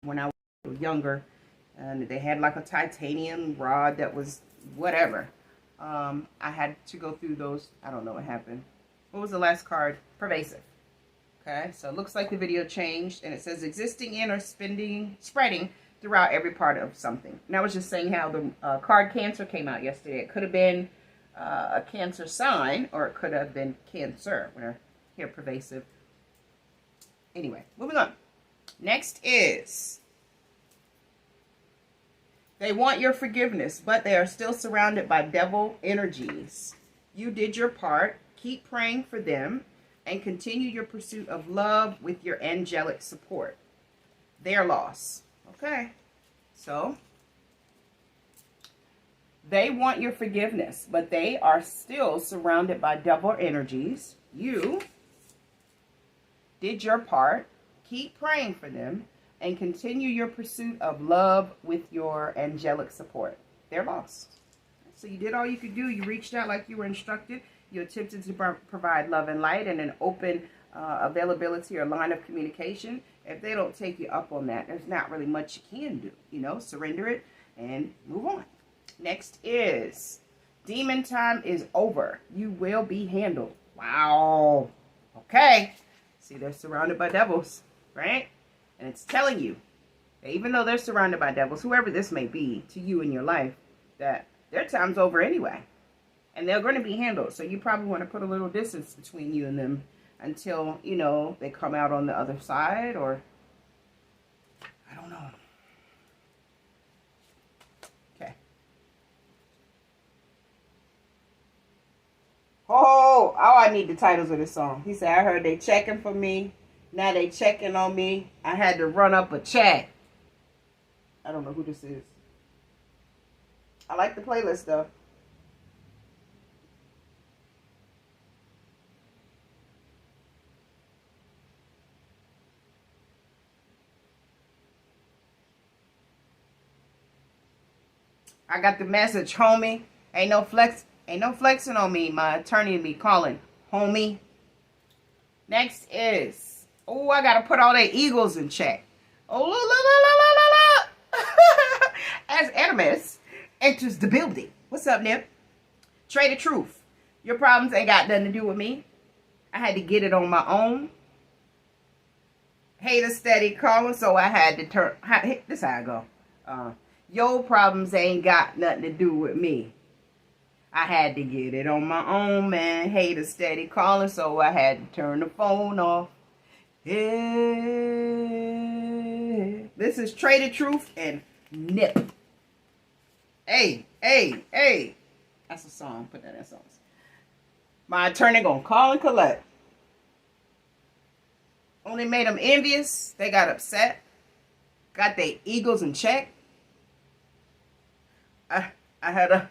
when I was younger, and they had like a titanium rod that was whatever. I had to go through those. I don't know what happened. What was the last card? Pervasive. Okay, so it looks like the video changed, and it says existing in or spreading throughout every part of something. And I was just saying how the card Cancer came out yesterday. It could have been a Cancer sign, or it could have been Cancer. When I hear pervasive. Anyway, moving on. Next is, they want your forgiveness, but they are still surrounded by devil energies. You did your part. Keep praying for them and continue your pursuit of love with your angelic support. Their loss. Okay. So, they want your forgiveness, but they are still surrounded by devil energies. You did your part. Keep praying for them and continue your pursuit of love with your angelic support. They're lost. So you did all you could do. You reached out like you were instructed. You attempted to provide love and light and an open availability or line of communication. If they don't take you up on that, there's not really much you can do. You know, surrender it and move on. Next is, demon time is over. You will be handled. Wow. Okay. See, they're surrounded by devils, right? And it's telling you that even though they're surrounded by devils, whoever this may be to you in your life, that their time's over anyway. And they're going to be handled. So you probably want to put a little distance between you and them until, you know, they come out on the other side, or I don't know. Okay. Oh, I need the titles of this song. He said, I heard they checking for me. Now they checking on me. I had to run up a check. I don't know who this is. I like the playlist though. I got the message, homie. Ain't no flexing on me. My attorney be calling, homie. Next is, oh, I gotta put all their egos in check. Oh, la la la la la la la. As Animus enters the building. What's up, Nip? Trade the truth. Your problems ain't got nothing to do with me. I had to get it on my own. Hater steady calling, so I had to turn. This how I go. Your problems ain't got nothing to do with me. I had to get it on my own, man. Hater steady calling, so I had to turn the phone off. Yeah. This is Traded Truth and Nip. Hey, hey, hey. That's a song. Put that in songs. My attorney gonna call and collect. Only made them envious. They got upset. Got their egos in check. I had to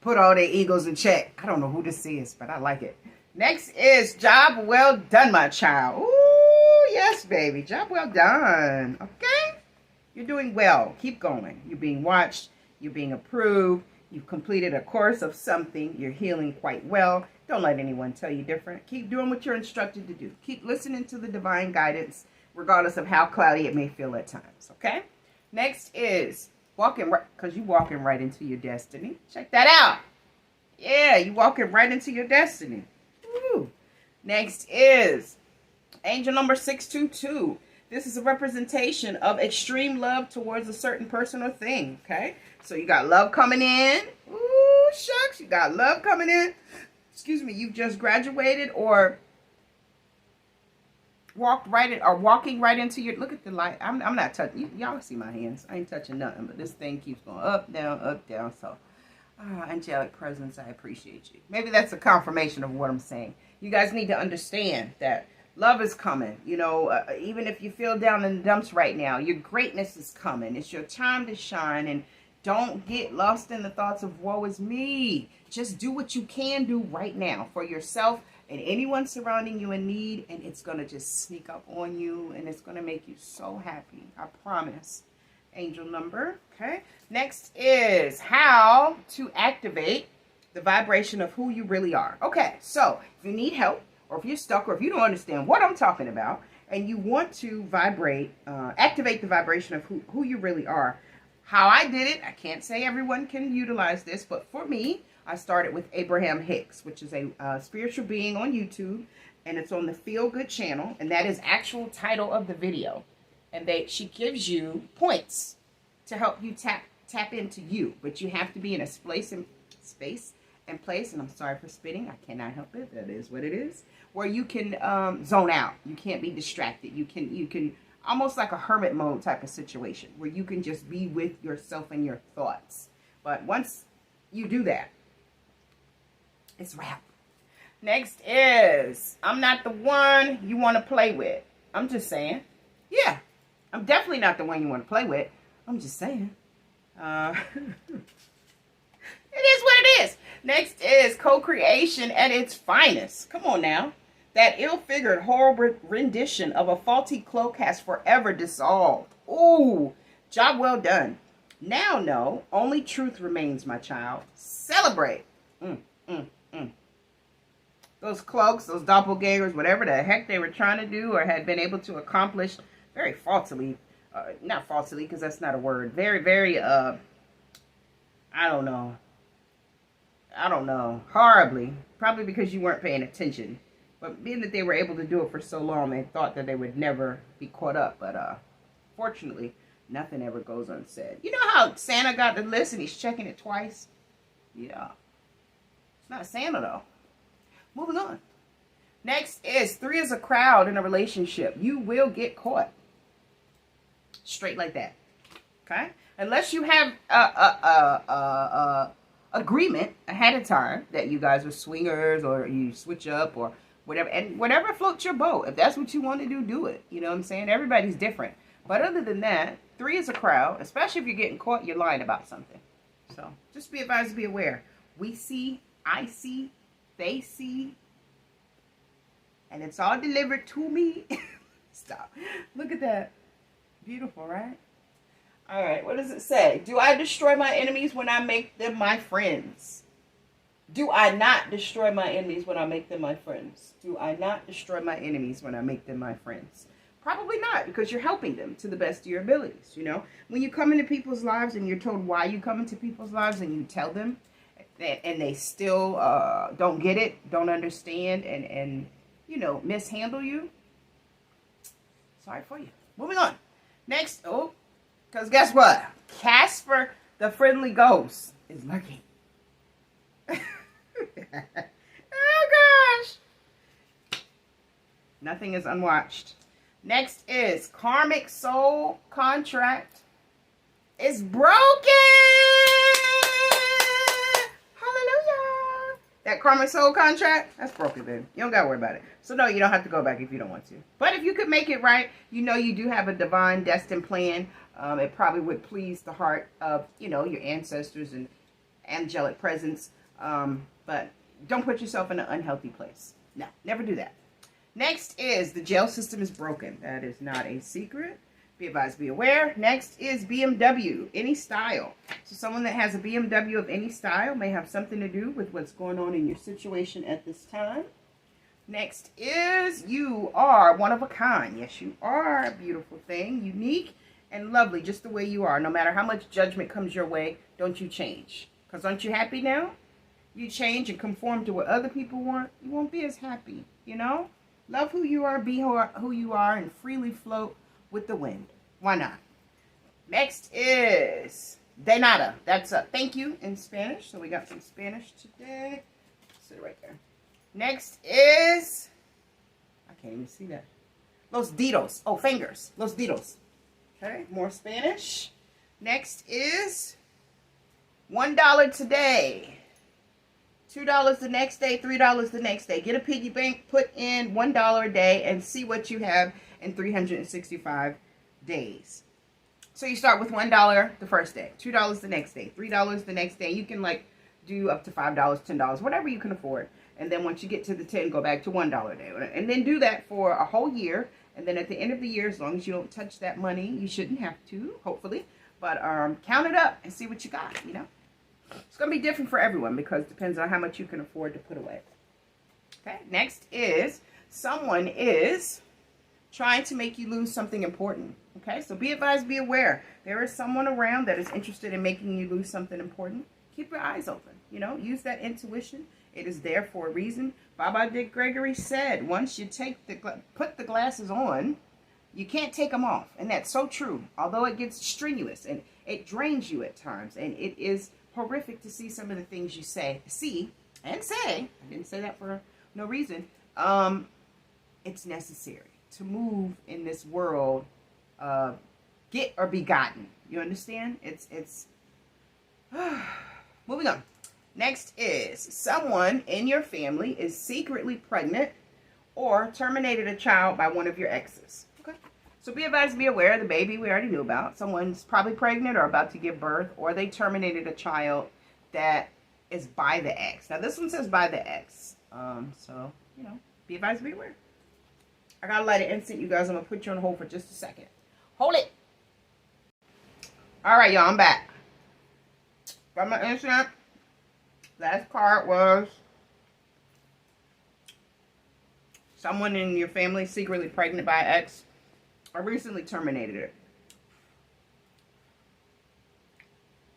put all their egos in check. I don't know who this is, but I like it. Next is job well done, my child. Ooh, yes, baby. Job well done. Okay? You're doing well. Keep going. You're being watched. You're being approved. You've completed a course of something. You're healing quite well. Don't let anyone tell you different. Keep doing what you're instructed to do. Keep listening to the divine guidance, regardless of how cloudy it may feel at times. Okay? Next is walking right, because you walking right into your destiny. Check that out. Yeah, you walking right into your destiny. Woo. Next is angel number 622. This is a representation of extreme love towards a certain person or thing. Okay, so you got love coming in. Ooh, shucks, you got love coming in. Excuse me, you've just graduated or walking right into your, look at the light. I'm not touching, y'all see my hands. I ain't touching nothing, but this thing keeps going up, down. So, angelic presence, I appreciate you. Maybe that's a confirmation of what I'm saying. You guys need to understand that love is coming. You know, even if you feel down in the dumps right now, your greatness is coming. It's your time to shine, and don't get lost in the thoughts of woe is me. Just do what you can do right now for yourself and anyone surrounding you in need, and it's going to just sneak up on you, and it's going to make you so happy. I promise. Angel number. Okay. Next is how to activate the vibration of who you really are. Okay. So if you need help, or if you're stuck, or if you don't understand what I'm talking about, and you want to vibrate, activate the vibration of who you really are. How I did it, I can't say everyone can utilize this, but for me, I started with Abraham Hicks, which is a spiritual being on YouTube, and it's on the Feel Good channel, and that is actual title of the video. And she gives you points to help you tap into you, but you have to be in a space and place, and I'm sorry for spitting, I cannot help it, that is what it is, where you can zone out. You can't be distracted. You can almost like a hermit mode type of situation where you can just be with yourself and your thoughts. But once you do that, it's wrap. Next is, I'm not the one you want to play with. I'm just saying. Yeah, I'm definitely not the one you want to play with. I'm just saying. It is what it is. Next is co-creation at its finest. Come on now. That ill-figured, horrible rendition of a faulty cloak has forever dissolved. Ooh, job well done. Now know, only truth remains, my child. Celebrate. Those cloaks, those doppelgangers, whatever the heck they were trying to do or had been able to accomplish very falsely. Not falsely, because that's not a word. Very, very, I don't know, horribly. Probably because you weren't paying attention. But being that they were able to do it for so long, they thought that they would never be caught up. But fortunately, nothing ever goes unsaid. You know how Santa got the list and he's checking it twice? Yeah. It's not Santa, though. Moving on. Next is 3 is a crowd in a relationship. You will get caught. Straight like that. Okay? Unless you have agreement ahead of time that you guys are swingers or you switch up or whatever, and whatever floats your boat. If that's what you want to do, do it. You know what I'm saying? Everybody's different. But other than that, 3 is a crowd. Especially if you're getting caught, you're lying about something. So just be advised to be aware. We see, I see, they see, and it's all delivered to me. Stop. Look at that. Beautiful, right? All right, what does it say? Do I destroy my enemies when I make them my friends? Do I not destroy my enemies when I make them my friends? Do I not destroy my enemies when I make them my friends? Probably not, because you're helping them to the best of your abilities, you know? When you come into people's lives and you're told why you come into people's lives and you tell them, and they still don't get it, don't understand, and you know, mishandle you, sorry for you. Moving on. Next, because guess what? Casper, the friendly ghost, is lurking. Oh, gosh. Nothing is unwatched. Next is karmic soul contract is broken. Hallelujah. That karmic soul contract, that's broken, baby. You don't got to worry about it. So, no, you don't have to go back if you don't want to. But if you could make it right, you know you do have a divine destined plan. It probably would please the heart of, you know, your ancestors and angelic presence. But don't put yourself in an unhealthy place. No, never do that. Next is the jail system is broken. That is not a secret. Be advised, be aware. Next is BMW, any style. So someone that has a BMW of any style may have something to do with what's going on in your situation at this time. Next is you are one of a kind. Yes, you are a beautiful thing, unique and lovely just the way you are. No matter how much judgment comes your way, don't you change. Because aren't you happy now? You change and conform to what other people want, you won't be as happy, you know? Love who you are, be who you are, and freely float with the wind. Why not? Next is de nada. That's a thank you in Spanish. So we got some Spanish today. Sit it right there. Next is, I can't even see that. Los dedos. Oh, fingers. Los dedos. Okay, more Spanish. Next is $1 today. $2 the next day, $3 the next day. Get a piggy bank, put in $1 a day, and see what you have in 365 days. So you start with $1 the first day, $2 the next day, $3 the next day. You can like do up to $5, $10, whatever you can afford. And then once you get to the 10, go back to $1 a day. And then do that for a whole year. And then at the end of the year, as long as you don't touch that money, you shouldn't have to, hopefully. But count it up and see what you got, you know. It's going to be different for everyone because it depends on how much you can afford to put away. Okay, next is someone is trying to make you lose something important. Okay, so be advised, be aware. There is someone around that is interested in making you lose something important. Keep your eyes open. You know, use that intuition. It is there for a reason. Baba Dick Gregory said, once you put the glasses on, you can't take them off. And that's so true. Although it gets strenuous and it drains you at times. And it is horrific to see some of the things you say. I didn't say that for no reason. It's necessary to move in this world, get or be gotten. You understand? It's moving on. Next is someone in your family is secretly pregnant or terminated a child by one of your exes. Okay. So be advised, be aware. The baby we already knew about. Someone's probably pregnant or about to give birth, or they terminated a child that is by the ex. Now this one says by the ex. So, you know, be advised, be aware. I gotta light an instant, you guys. I'm gonna put you on hold for just a second. Hold it. All right, y'all, I'm back. Got my instant. Last card was someone in your family secretly pregnant by an ex or recently terminated it.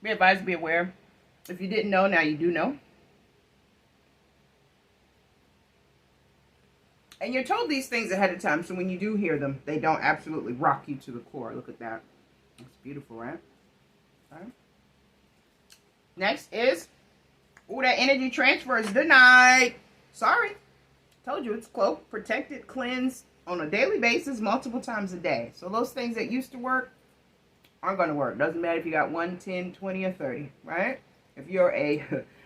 Be advised, be aware. If you didn't know, now you do know. And you're told these things ahead of time, so when you do hear them, they don't absolutely rock you to the core. Look at that. That's beautiful, right? All right. Next is, ooh, that energy transfer is denied. Sorry. Told you it's cloaked, protected, cleansed on a daily basis, multiple times a day. So those things that used to work aren't going to work. Doesn't matter if you got 1, 10, 20, or 30, right? If you're a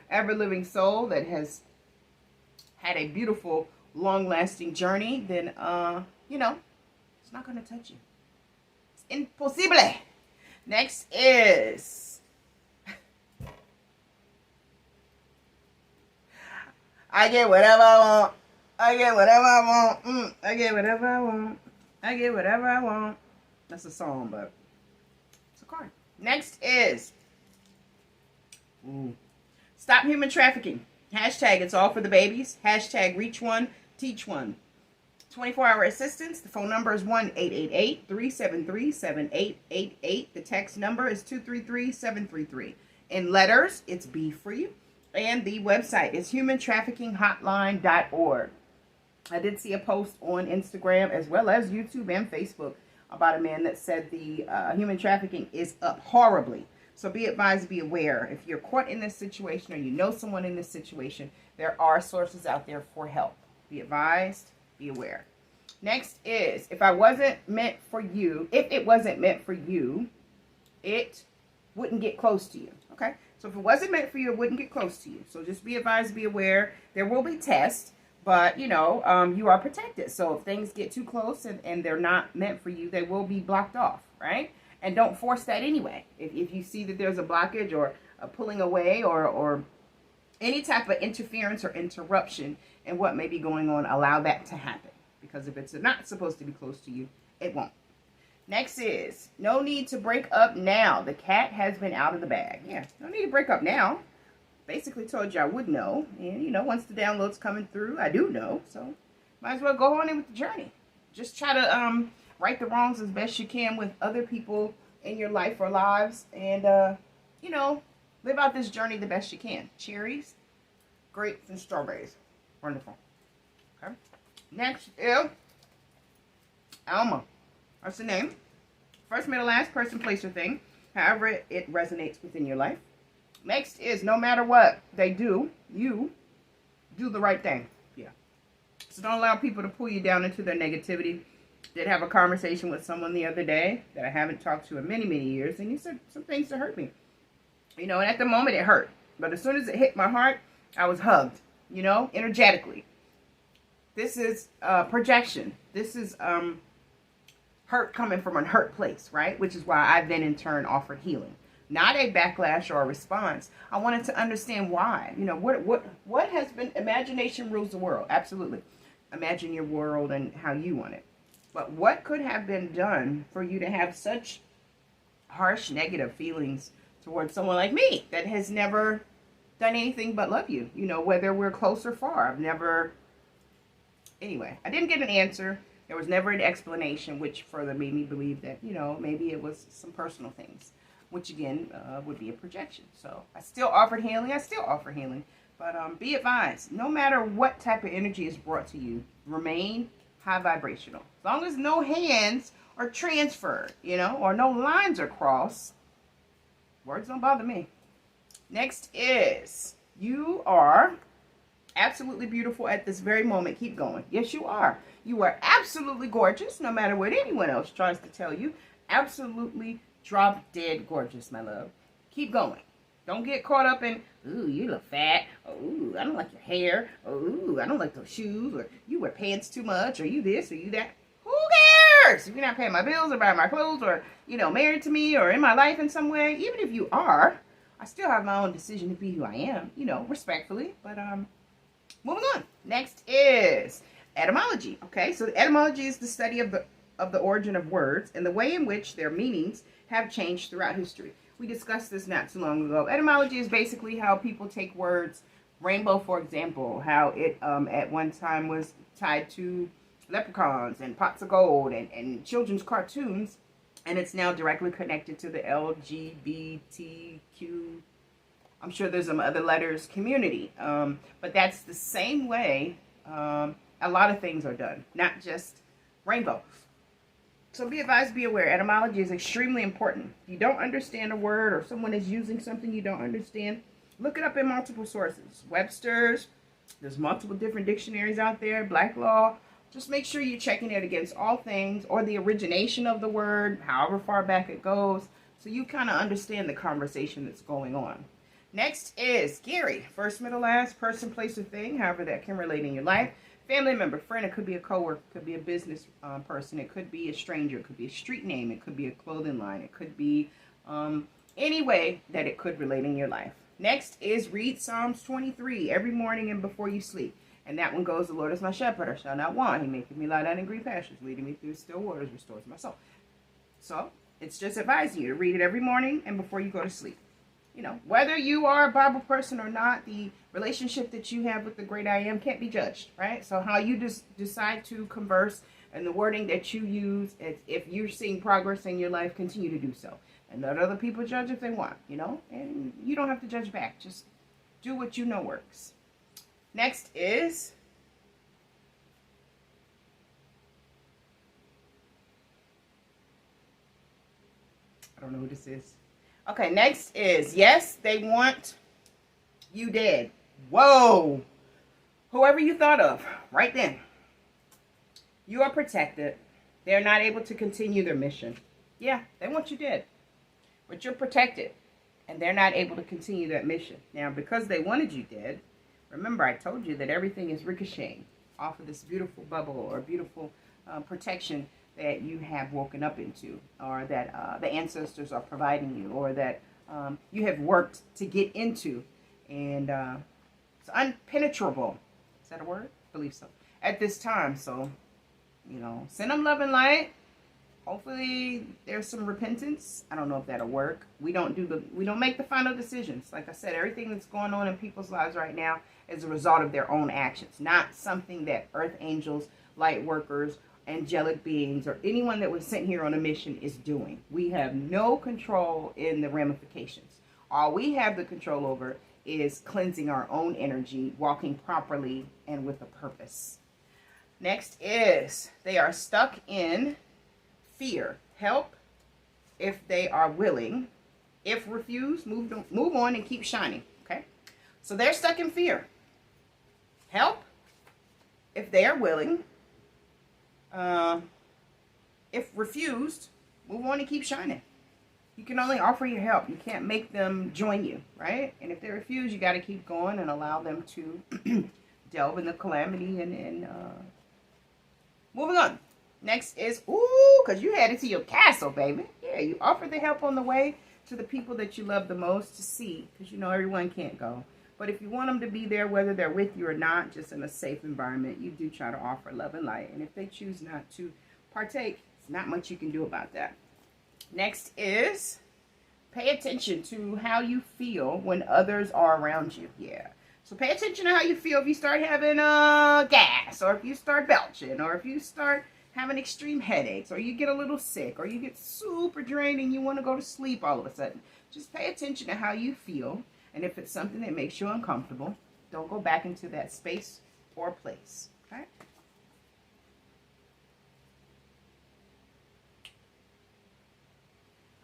ever-living soul that has had a beautiful, long-lasting journey, then, you know, it's not going to touch you. It's impossible. Next is... I get whatever I want. I get whatever I want. I get whatever I want. I get whatever I want. That's a song, but it's a card. Next is stop human trafficking. Hashtag it's all for the babies. Hashtag reach one, teach one. 24-hour assistance. The phone number is 1-888-373-7888. The text number is 233-733. In letters, it's B for you. And the website is humantraffickinghotline.org. I did see a post on Instagram as well as YouTube and Facebook about a man that said the human trafficking is up horribly. So be advised, be aware. If you're caught in this situation or you know someone in this situation, there are sources out there for help. Be advised, be aware. Next is, if it wasn't meant for you, it wouldn't get close to you. Okay? So if it wasn't meant for you, it wouldn't get close to you. So just be advised, be aware. There will be tests, but, you know, you are protected. So if things get too close and they're not meant for you, they will be blocked off, right? And don't force that anyway. If you see that there's a blockage or a pulling away or any type of interference or interruption in what may be going on, allow that to happen. Because if it's not supposed to be close to you, it won't. Next is, no need to break up now. The cat has been out of the bag. Yeah, no need to break up now. Basically told you I would know. And, you know, once the download's coming through, I do know. So, might as well go on in with the journey. Just try to right the wrongs as best you can with other people in your life or lives. And, you know, live out this journey the best you can. Cherries, grapes, and strawberries. Wonderful. Okay. Next is Alma. That's the name. First, middle, last, person, place, or thing. However it resonates within your life. Next is, no matter what they do, you do the right thing. Yeah. So don't allow people to pull you down into their negativity. Did have a conversation with someone the other day that I haven't talked to in many, many years. And he said some things that hurt me. You know, and at the moment it hurt. But as soon as it hit my heart, I was hugged. You know, energetically. This is projection. This is... hurt coming from a hurt place, right? Which is why I then in turn offered healing. Not a backlash or a response. I wanted to understand why. You know, what has been, imagination rules the world. Absolutely. Imagine your world and how you want it. But what could have been done for you to have such harsh, negative feelings towards someone like me that has never done anything but love you? You know, whether we're close or far. I've never... Anyway, I didn't get an answer. There was never an explanation, which further made me believe that, you know, maybe it was some personal things, which again would be a projection. So I still offered healing. I still offer healing. But be advised, no matter what type of energy is brought to you, remain high vibrational. As long as no hands are transferred, you know, or no lines are crossed, words don't bother me. Next is, you are absolutely beautiful at this very moment. Keep going. Yes, you are. You are absolutely gorgeous, no matter what anyone else tries to tell you. Absolutely drop dead gorgeous, my love. Keep going. Don't get caught up in, ooh, you look fat. Ooh, I don't like your hair. Ooh, I don't like those shoes. Or you wear pants too much. Or you this or you that. Who cares? If you're not paying my bills or buying my clothes or, you know, married to me or in my life in some way, even if you are, I still have my own decision to be who I am, you know, respectfully. But moving on. Next is etymology. Okay, so etymology is the study of the origin of words and the way in which their meanings have changed throughout history. We discussed this not too long ago. Etymology is basically how people take words. Rainbow, for example, how it at one time was tied to leprechauns and pots of gold and children's cartoons, and it's now directly connected to the LGBTQ, I'm sure there's some other letters, community. But that's the same way a lot of things are done, not just rainbow. So be advised, be aware. Etymology is extremely important. If you don't understand a word or someone is using something you don't understand, look it up in multiple sources. Webster's, there's multiple different dictionaries out there, Black Law. Just make sure you're checking it against all things or the origination of the word, however far back it goes, so you kind of understand the conversation that's going on. Next is Gary. First, middle, last, person, place, or thing, however that can relate in your life. Family member, friend, it could be a coworker, it could be a business person, it could be a stranger, it could be a street name, it could be a clothing line, it could be any way that it could relate in your life. Next is read Psalms 23 every morning and before you sleep. And that one goes, the Lord is my shepherd, I shall not want. He maketh me lie down in green pastures, leading me through still waters, restores my soul. So, it's just advising you to read it every morning and before you go to sleep. You know, whether you are a Bible person or not, the relationship that you have with the great I am can't be judged, right? So how you just decide to converse and the wording that you use, if you're seeing progress in your life, continue to do so. And let other people judge if they want, you know? And you don't have to judge back. Just do what you know works. Next is I don't know who this is. Okay, next is, yes, they want you dead. Whoa. Whoever you thought of, right then. You are protected. They're not able to continue their mission. Yeah, they want you dead. But you're protected. And they're not able to continue that mission. Now, because they wanted you dead, remember I told you that everything is ricocheting off of this beautiful bubble or beautiful protection that you have woken up into, or that the ancestors are providing you, or that you have worked to get into. And it's unpenetrable. Is that a word? I believe so. At this time. So, you know, send them love and light. Hopefully there's some repentance. I don't know if that'll work. We don't make the final decisions. Like I said, everything that's going on in people's lives right now is a result of their own actions, not something that earth angels, light workers, angelic beings, or anyone that was sent here on a mission is doing. We have no control in the ramifications. All we have the control over is cleansing our own energy, walking properly and with a purpose. Next is, they are stuck in fear. Help if they are willing. If refused, move on and keep shining. Okay? So they're stuck in fear. Help if they are willing. If refused, move on and keep shining. You can only offer your help. You can't make them join you, right? And if they refuse, you got to keep going and allow them to delve in the calamity and moving on. Next is, because you headed to your castle, baby. Yeah, you offer the help on the way to the people that you love the most to see, because you know everyone can't go. But if you want them to be there, whether they're with you or not, just in a safe environment, you do try to offer love and light. And if they choose not to partake, there's not much you can do about that. Next is, pay attention to how you feel when others are around you. Yeah. So pay attention to how you feel if you start having gas, or if you start belching, or if you start having extreme headaches, or you get a little sick, or you get super drained and you want to go to sleep all of a sudden. Just pay attention to how you feel. And if it's something that makes you uncomfortable, don't go back into that space or place. Okay?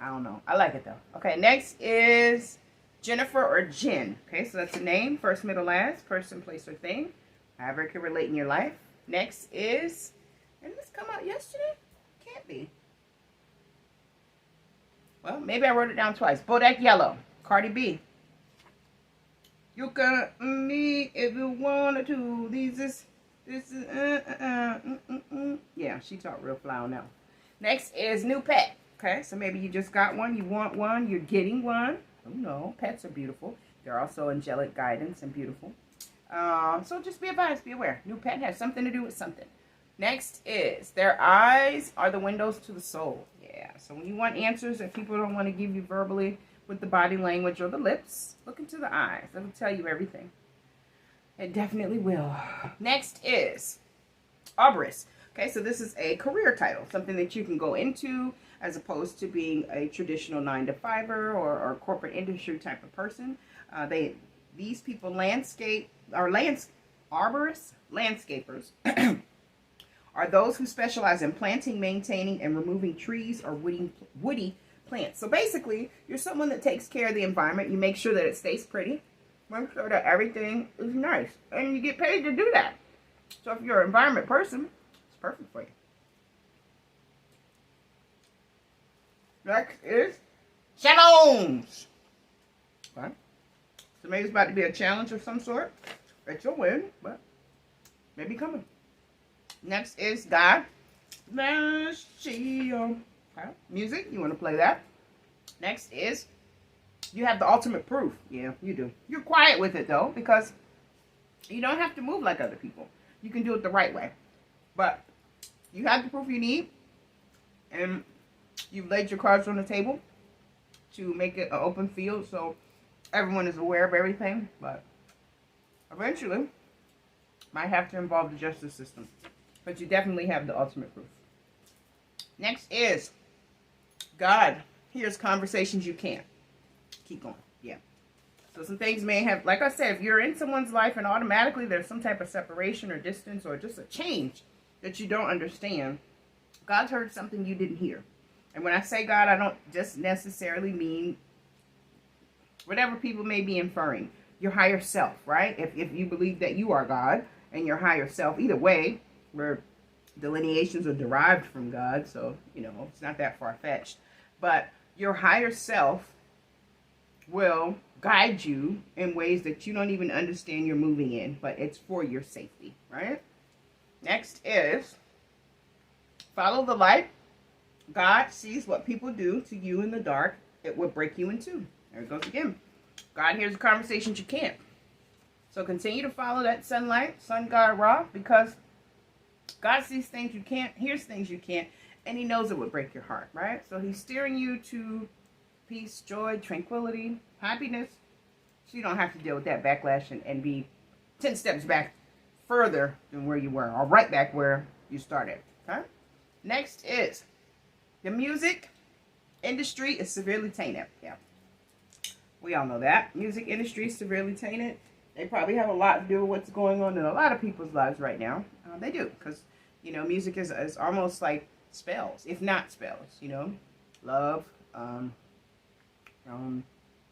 I don't know. I like it though. Okay, next is Jennifer or Jen. Okay, so that's a name, first, middle, last, person, place, or thing. However it can relate in your life. Next is, did this come out yesterday? Can't be. Well, maybe I wrote it down twice. Bodak Yellow, Cardi B. You can me if you wanted to. This is Yeah, she talked real fly on that one. Next is new pet. Okay, so maybe you just got one, you want one, you're getting one. Oh no, pets are beautiful. They're also angelic guidance and beautiful. So just be advised, be aware. New pet has something to do with something. Next is their eyes are the windows to the soul. Yeah, so when you want answers that people don't want to give you verbally with the body language or the lips, look into the eyes. That'll tell you everything. It definitely will. Next is arborist. Okay, so this is a career title, something that you can go into as opposed to being a traditional 9-to-5er or corporate industry type of person. These people arborists, landscapers, are those who specialize in planting, maintaining, and removing trees or woody plants. So basically, you're someone that takes care of the environment. You make sure that it stays pretty. Make sure that everything is nice. And you get paid to do that. So if you're an environment person, it's perfect for you. Next is challenges. Okay. So maybe it's about to be a challenge of some sort. It's your win, but maybe coming. Next is God. Okay. Music, you want to play that. Next is you have the ultimate proof. Yeah, you do. You're quiet with it though, because you don't have to move like other people. You can do it the right way. But you have the proof you need, and you've laid your cards on the table to make it an open field so everyone is aware of everything. But eventually, might have to involve the justice system. But you definitely have the ultimate proof. Next is God. Here's conversations you can't. Keep going. Yeah. So some things may have, like I said, if you're in someone's life and automatically there's some type of separation or distance or just a change that you don't understand, God's heard something you didn't hear. And when I say God, I don't just necessarily mean whatever people may be inferring. Your higher self, right? If you believe that you are God and your higher self, either way, where delineations are derived from God, so, it's not that far-fetched. But your higher self will guide you in ways that you don't even understand you're moving in, but it's for your safety, right? Next is follow the light. God sees what people do to you in the dark. It will break you in two. There it goes again. God hears the conversations you can't. So continue to follow that sunlight, sun god Ra, because God sees things you can't, hears things you can't, and he knows it would break your heart, right? So he's steering you to peace, joy, tranquility, happiness, so you don't have to deal with that backlash and be 10 steps back further than where you were, or right back where you started, okay? Next is the music industry is severely tainted. Yeah, we all know that. Music industry is severely tainted. They probably have a lot to do with what's going on in a lot of people's lives right now. They do, because, music is almost like spells, if not spells, love,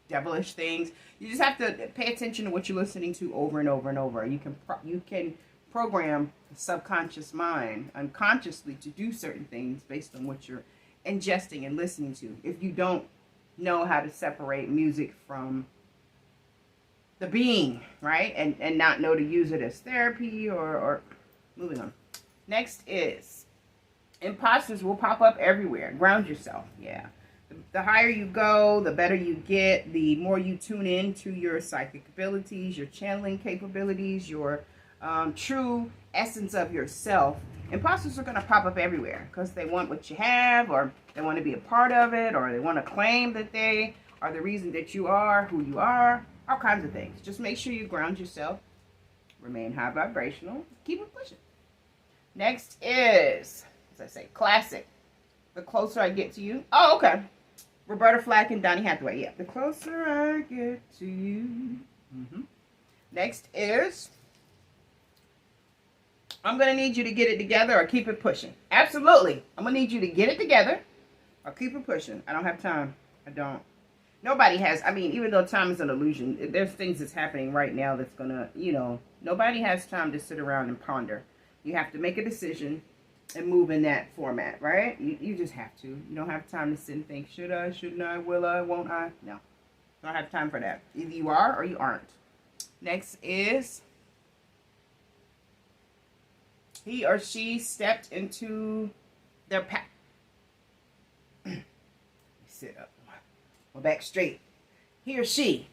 devilish things. You just have to pay attention to what you're listening to over and over and over. You can program the subconscious mind unconsciously to do certain things based on what you're ingesting and listening to. If you don't know how to separate music from the being, right? And not know to use it as therapy or moving on. Next is imposters will pop up everywhere. Ground yourself. Yeah. The higher you go, the better you get, the more you tune in to your psychic abilities, your channeling capabilities, your true essence of yourself. Imposters are going to pop up everywhere because they want what you have, or they want to be a part of it, or they want to claim that they are the reason that you are who you are. All kinds of things. Just make sure you ground yourself, remain high vibrational, keep it pushing. Next is I say? Classic. The closer I get to you. Oh, okay. Roberta Flack and Donny Hathaway. Yeah. The closer I get to you. Next is, I'm going to need you to get it together or keep it pushing. Absolutely. I'm going to need you to get it together or keep it pushing. I don't have time. I don't. Nobody has. I mean, even though time is an illusion, there's things that's happening right now that's going to, nobody has time to sit around and ponder. You have to make a decision and move in that format, right? You just have to. You don't have time to sit and think, should I, shouldn't I, will I, won't I? No. Don't have time for that. Either you are or you aren't. Next is, he or she stepped into their path. Sit up. My back straight. He or she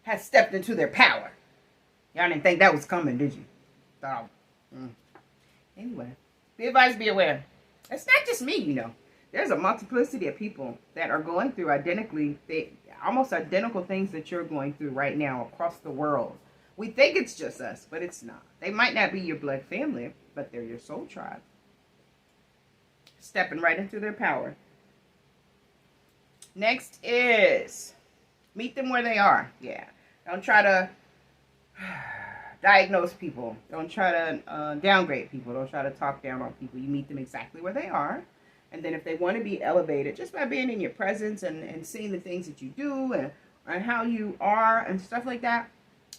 has stepped into their power. Y'all didn't think that was coming, did you? Anyway, be advised, be aware. It's not just me, There's a multiplicity of people that are going through almost identical things that you're going through right now across the world. We think it's just us, but it's not. They might not be your blood family, but they're your soul tribe. Stepping right into their power. Next is, meet them where they are. Yeah. Don't try to diagnose people. Don't try to downgrade people. Don't try to talk down on people. You meet them exactly where they are. And then if they want to be elevated, just by being in your presence and seeing the things that you do and how you are and stuff like that,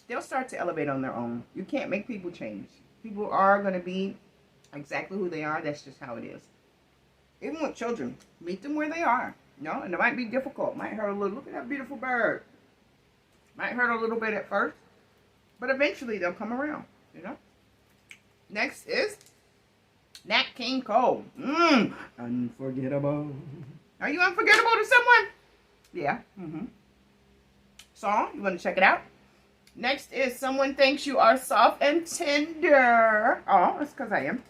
they'll start to elevate on their own. You can't make people change. People are going to be exactly who they are. That's just how it is. Even with children, meet them where they are. And it might be difficult. Might hurt a little. Look at that beautiful bird. Might hurt a little bit at first. But eventually they'll come around, Next is Nat King Cole. Unforgettable. Are you unforgettable to someone? Yeah. Song, you want to check it out? Next is someone thinks you are soft and tender. Oh, that's because I am.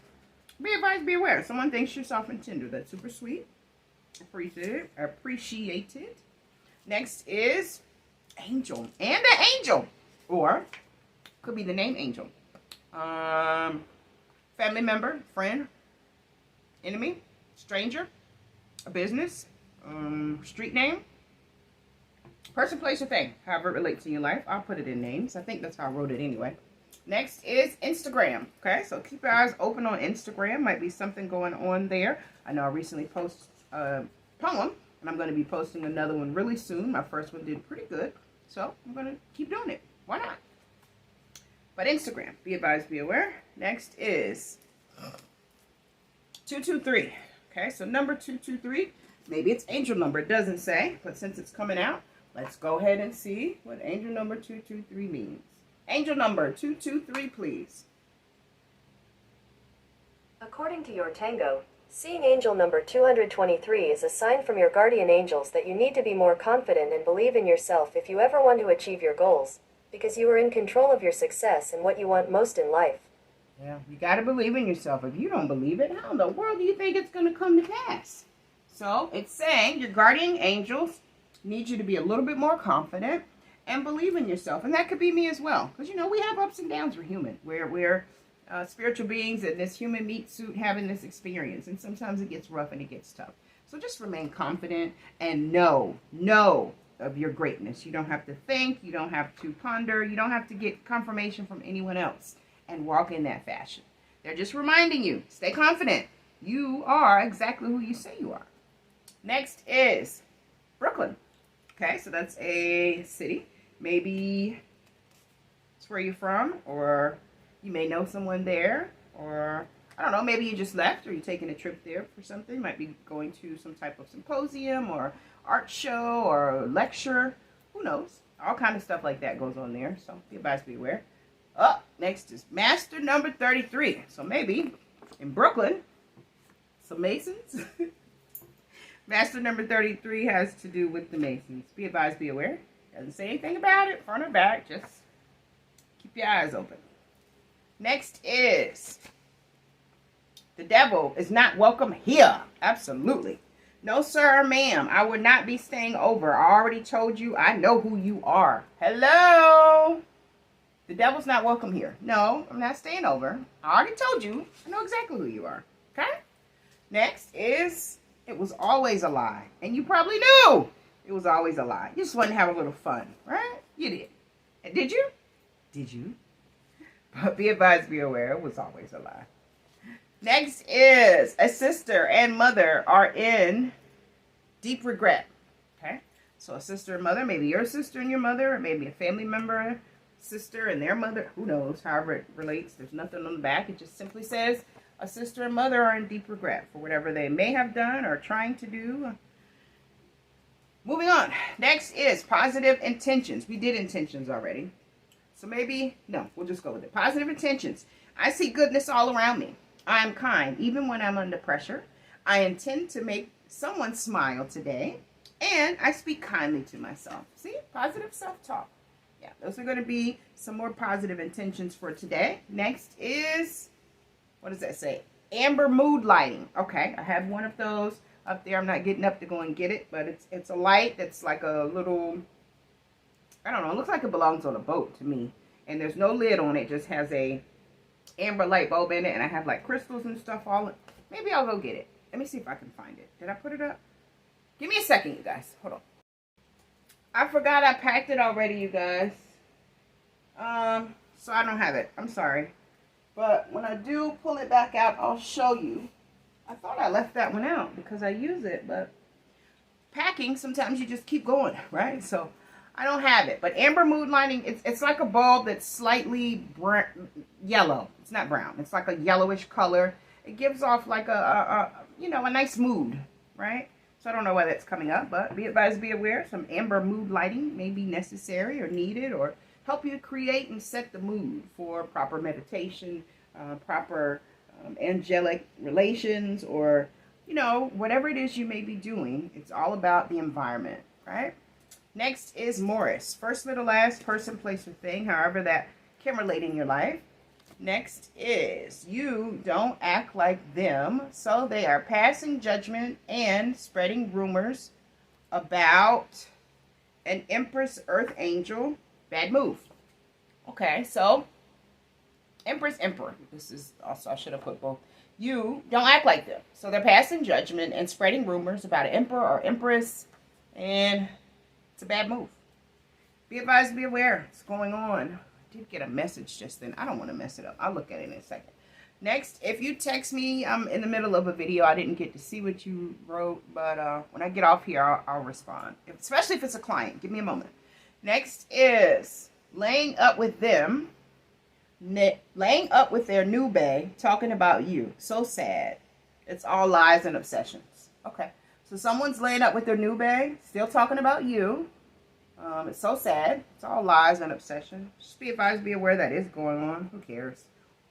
Be advised, be aware. Someone thinks you're soft and tender. That's super sweet. Appreciated. Next is Angel. And the Angel. Or could be the name Angel. Family member, friend, enemy, stranger, a business, street name, person, place, or thing. However it relates in your life. I'll put it in names. I think that's how I wrote it anyway. Next is Instagram. Okay, so keep your eyes open on Instagram. Might be something going on there. I know I recently posted a poem, and I'm going to be posting another one really soon. My first one did pretty good, so I'm going to keep doing it. Why not? But Instagram, be advised, be aware. Next is 223. Okay, so number 223. Maybe it's angel number. It doesn't say, but since it's coming out, let's go ahead and see what angel number 223 means. Angel number 223, please. According to your Tango, seeing angel number 223 is a sign from your guardian angels that you need to be more confident and believe in yourself if you ever want to achieve your goals, because you are in control of your success and what you want most in life. Yeah, you got to believe in yourself. If you don't believe it, how in the world do you think it's going to come to pass? So it's saying your guardian angels need you to be a little bit more confident and believe in yourself. And that could be me as well. Because, we have ups and downs. We're human. We're spiritual beings in this human meat suit having this experience. And sometimes it gets rough and it gets tough. So just remain confident and know of your greatness. You don't have to think. You don't have to ponder. You don't have to get confirmation from anyone else and walk in that fashion. They're just reminding you, stay confident. You are exactly who you say you are. Next is Brooklyn. Okay, so that's a city. Maybe it's where you're from, or you may know someone there, or I don't know, maybe you just left or you're taking a trip there for something. You might be going to some type of symposium or art show or lecture. Who knows? All kind of stuff like that goes on there. So be advised, be aware. Up next is Master number 33. So maybe in Brooklyn, some Masons. Master number 33 has to do with the Masons. Be advised, be aware. Doesn't say anything about it, front or back. Just keep your eyes open. Next is the devil is not welcome here. Absolutely. No, sir or ma'am. I would not be staying over. I already told you. I know who you are. Hello? The devil's not welcome here. No, I'm not staying over. I already told you. I know exactly who you are. Okay? Next is, it was always a lie. And you probably knew it was always a lie. You just wanted to have a little fun, right? You did. And did you? Did you? But be advised, be aware, it was always a lie. Next is, a sister and mother are in deep regret. Okay? So a sister and mother, maybe your sister and your mother, or maybe a family member, sister and their mother, who knows, however it relates. There's nothing on the back. It just simply says a sister and mother are in deep regret for whatever they may have done or trying to do. Moving on. Next is positive intentions. We did intentions already. So maybe, no, we'll just go with it. Positive intentions. I see goodness all around me. I am kind, even when I'm under pressure. I intend to make someone smile today. And I speak kindly to myself. See? Positive self-talk. Yeah, those are going to be some more positive intentions for today. Next is, what does that say? Amber mood lighting. Okay, I have one of those up there. I'm not getting up to go and get it, but it's a light that's like a little, I don't know, it looks like it belongs on a boat to me. And there's no lid on it, just has a amber light bulb in it, and I have like crystals and stuff all in. Maybe I'll go get it. Let me see if I can find it. Did I put it up? Give me a second, you guys. Hold on. I forgot I packed it already, you guys. So I don't have it. I'm sorry. But when I do pull it back out, I'll show you. I thought I left that one out because I use it, but packing, sometimes you just keep going, right? So I don't have it. But amber mood lighting, it's like a bulb that's slightly yellow. It's not brown. It's like a yellowish color. It gives off like a nice mood, right? So I don't know why that's coming up, but be advised, be aware. Some amber mood lighting may be necessary or needed, or help you create and set the mood for proper meditation, proper angelic relations, or, whatever it is you may be doing. It's all about the environment, right? Next is Morris. First, middle, last, person, place, or thing, however that can relate in your life. Next is, you don't act like them, so they are passing judgment and spreading rumors about an Empress Earth Angel. Bad move. Okay, so Empress, Emperor. This is also, I should have put both. You don't act like them. So they're passing judgment and spreading rumors about an emperor or empress, and it's a bad move. Be advised, be aware. What's going on? I did get a message just then. I don't want to mess it up. I'll look at it in a second. Next, if you text me, I'm in the middle of a video. I didn't get to see what you wrote, but when I get off here, I'll respond. Especially if it's a client. Give me a moment. Next is laying up with them. Laying up with their new bae, talking about you. So sad. It's all lies and obsessions. Okay. So someone's laying up with their new bae, still talking about you. It's so sad. It's all lies and obsession. Just be advised, be aware that is going on. Who cares?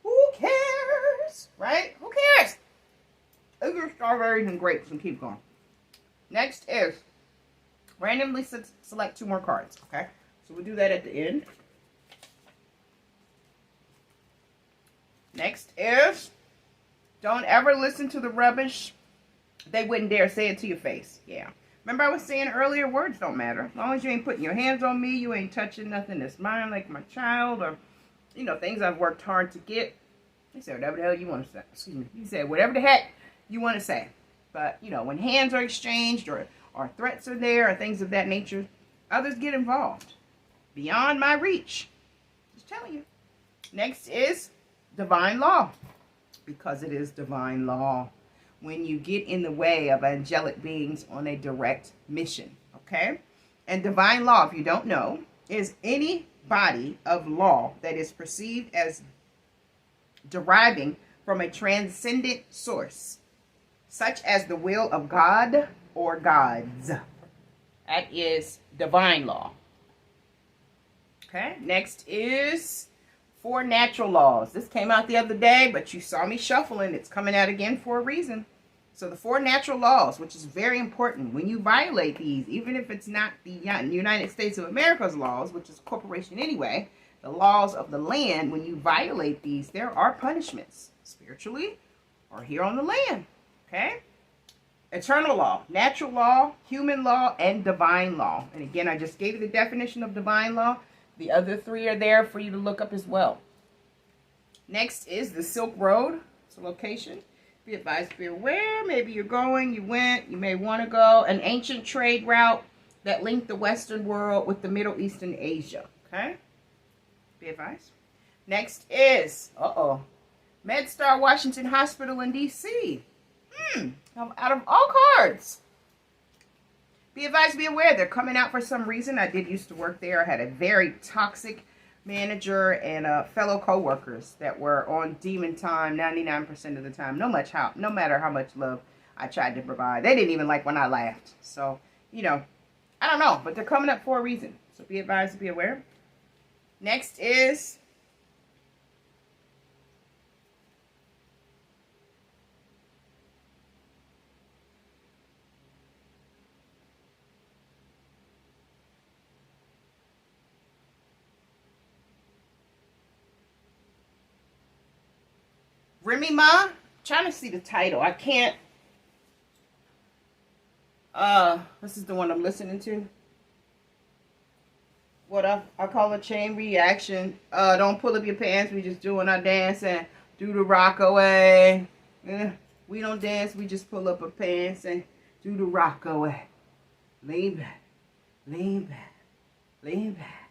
Who cares? Right? Who cares? Eat your strawberries and grapes and keep going. Next is randomly select 2 more cards. Okay? So we'll do that at the end. Next is, don't ever listen to the rubbish. They wouldn't dare say it to your face. Yeah. Remember I was saying earlier, words don't matter. As long as you ain't putting your hands on me, you ain't touching nothing that's mine, like my child, or, things I've worked hard to get. You say whatever the hell you want to say. Excuse me. You say whatever the heck you want to say. But, when hands are exchanged, or threats are there, or things of that nature, others get involved. Beyond my reach. Just telling you. Next is divine law. Because it is divine law. When you get in the way of angelic beings on a direct mission, okay? And divine law, if you don't know, is any body of law that is perceived as deriving from a transcendent source, such as the will of God or gods. That is divine law. Okay, next is 4 natural laws. This came out the other day, but you saw me shuffling. It's coming out again for a reason. So the 4 natural laws, which is very important. When you violate these, even if it's not the United States of America's laws, which is a corporation anyway, the laws of the land, when you violate these, there are punishments, spiritually or here on the land. Okay? Eternal law, natural law, human law, and divine law. And again, I just gave you the definition of divine law. The other 3 are there for you to look up as well. Next is the Silk Road. It's a location. Be advised, be aware. Maybe you're going, you went, you may want to go. An ancient trade route that linked the Western world with the Middle East and Asia. Okay? Be advised. Next is, MedStar Washington Hospital in D.C. Out of all cards. Be advised, be aware. They're coming out for some reason. I did used to work there. I had a very toxic manager and fellow co-workers that were on demon time 99% of the time. No matter how much love I tried to provide. They didn't even like when I laughed. So, you know, I don't know. But they're coming up for a reason. So be advised, be aware. Next is Remy Ma. Trying to see the title. I can't. This is the one I'm listening to. What I call a chain reaction. Don't pull up your pants. We just doing our dance and do the rock away. We don't dance. We just pull up our pants and do the rock away. Lean back, lean back, lean back.